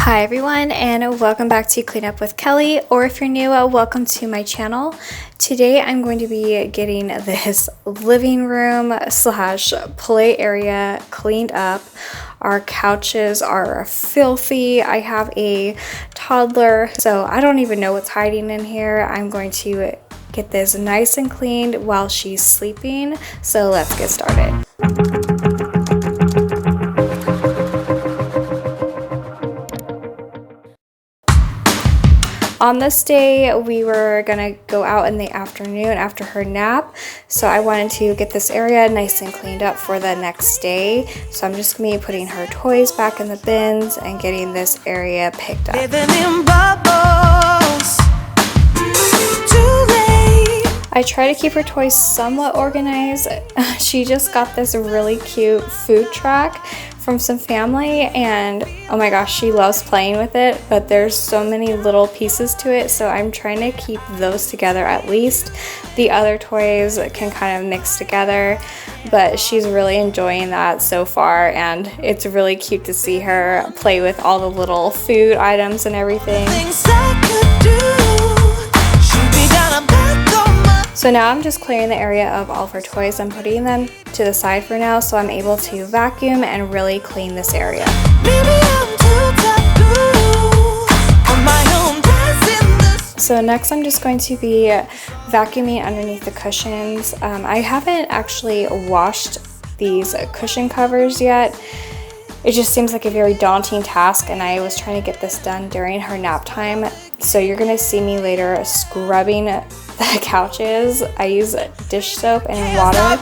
Hi everyone, and welcome back to Clean Up with Kelly, or if you're new, welcome to my channel. Today I'm going to be getting this living room slash play area cleaned up. Our couches are filthy. I have a toddler, so I don't even know what's hiding in here. I'm going to get this nice and cleaned while she's sleeping, so let's get started. On this day, we were gonna go out in the afternoon after her nap, so I wanted to get this area nice and cleaned up for the next day. So I'm just gonna be putting her toys back in the bins and getting this area picked up. I try to keep her toys somewhat organized. She just got this really cute food truck from some family, and oh my gosh, she loves playing with it, but there's so many little pieces to it, so I'm trying to keep those together at least. The other toys can kind of mix together, but she's really enjoying that so far, and it's really cute to see her play with all the little food items and everything. So now I'm just clearing the area of all of her toys. I'm putting them to the side for now so I'm able to vacuum and really clean this area. So next I'm just going to be vacuuming underneath the cushions. I haven't actually washed these cushion covers yet. It just seems like a very daunting task, and I was trying to get this done during her nap time. So you're gonna see me later scrubbing the couches. I use dish soap and water.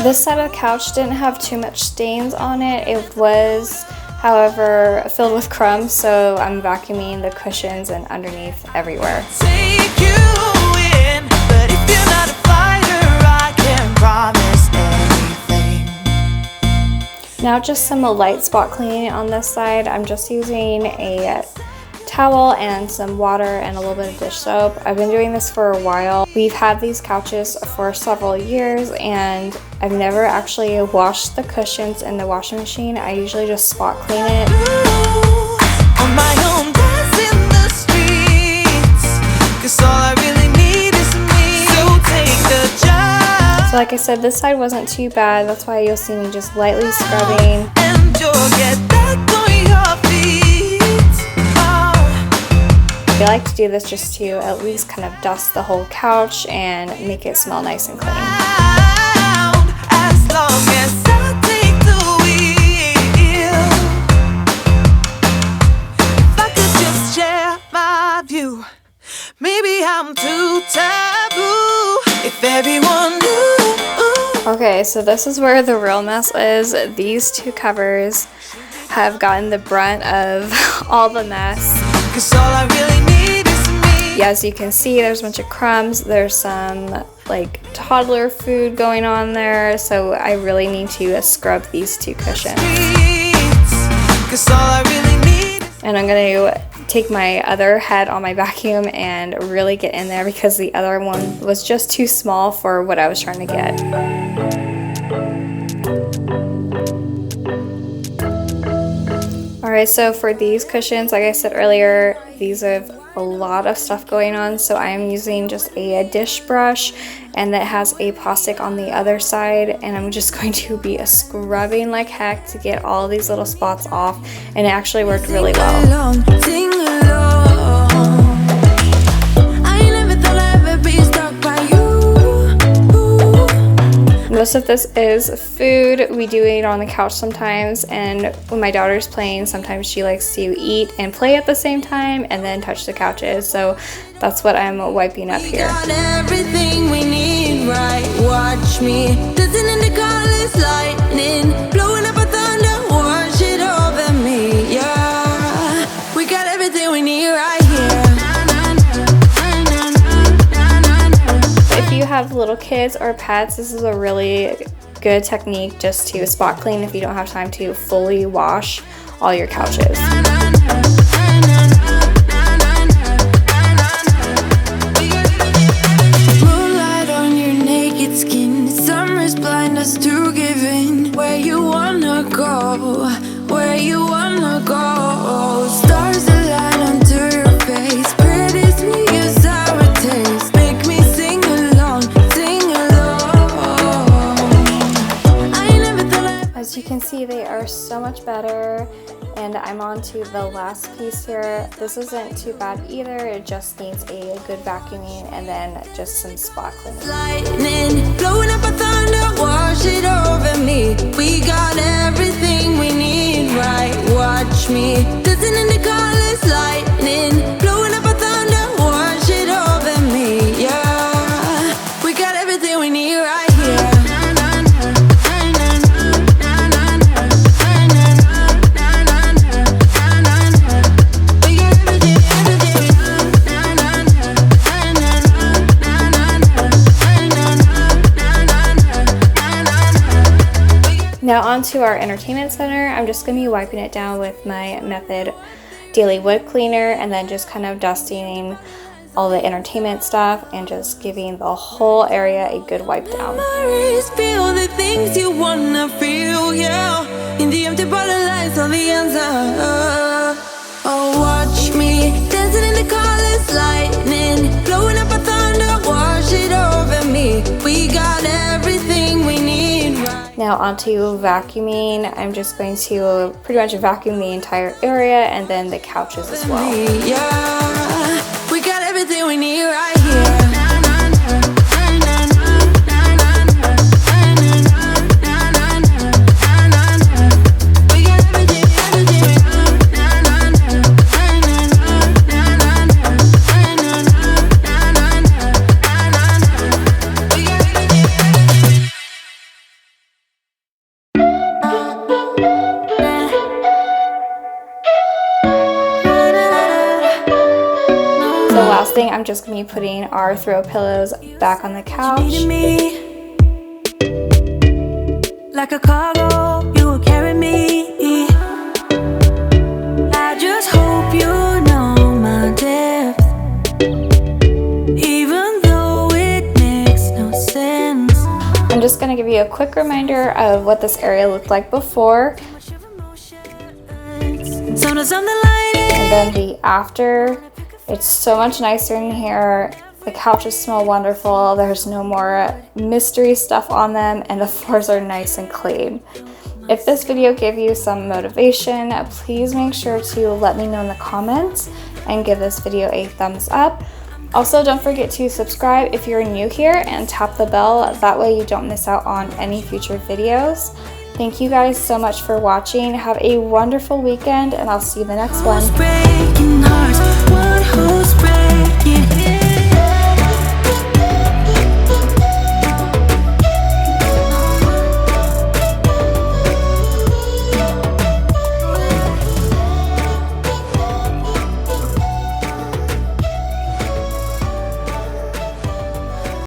This side of the couch didn't have too much stains on it. It was, however, filled with crumbs, so I'm vacuuming the cushions and underneath everywhere. Now just some light spot cleaning on this side. I'm just using a towel and some water and a little bit of dish soap. I've been doing this for a while. We've had these couches for several years, and I've never actually washed the cushions in the washing machine. I usually just spot clean it. So like I said, this side wasn't too bad. That's why you'll see me just lightly scrubbing. I like to do this just to at least kind of dust the whole couch and make it smell nice and clean. Maybe I'm too taboo if everyone knew. Okay, so this is where the real mess is. These two covers have gotten the brunt of all the mess. 'Cause all I really need is me. Yeah, as you can see, there's a bunch of crumbs. There's some like toddler food going on there, so I really need to scrub these two cushions. 'Cause all I really need. And I'm gonna take my other head on my vacuum and really get in there because the other one was just too small for what I was trying to get. Alright, so for these cushions, like I said earlier, these have a lot of stuff going on, so I am using just a dish brush, and that has a plastic on the other side, and I'm just going to be scrubbing like heck to get all these little spots off, and it actually worked really well. Most of this is food. We do eat on the couch sometimes, and when my daughter's playing, sometimes she likes to eat and play at the same time and then touch the couches, so that's what I'm wiping up here. Everything we need, right? Watch me. Dancing in the colors, lightning, blowing up a thunder, watch it over me, yeah. We got everything we need right here. If you have little kids or pets, this is a really good technique just to spot clean if you don't have time to fully wash all your couches. Moonlight on your naked skin, summer's blind us to giving. Where you wanna go, where you so much better. And I'm on to the last piece here. This isn't too bad either. It just needs a good vacuuming and then just some spot cleaning. Lightning, blowing up a thunder, wash it over me. We got everything we need, right? Watch me, dancing in the colors, lightning, blowing up a thunder, wash it over me, yeah. We got everything we need right here. Now onto our entertainment center. I'm just going to be wiping it down with my Method Daily Wood Cleaner and then just kind of dusting all the entertainment stuff and just giving the whole area a good wipe down. Memories, feel the things you wanna feel, yeah. In the empty bottle lies on the answer. Oh, watch me dancing in the colors, lightning, blowing up a thunder, wash it over me. We got everything we need right. Now onto vacuuming. I'm just going to pretty much vacuum the entire area and then the couches as well. Yeah, we got everything we need right here. The last thing, I'm just going to be putting our throw pillows back on the couch. Me, like a cargo, you will carry me. I just hope you know my depth, even though it makes no sense. I'm just going to give you a quick reminder of what this area looked like before Sometimes I'm the light. and then the after. It's so much nicer in here. The couches smell wonderful. There's no more mystery stuff on them and the floors are nice and clean. If this video gave you some motivation, please make sure to let me know in the comments and give this video a thumbs up. Also, don't forget to subscribe if you're new here and tap the bell. That way you don't miss out on any future videos. Thank you guys so much for watching. Have a wonderful weekend and I'll see you in the next one. Breaking hearts, one who's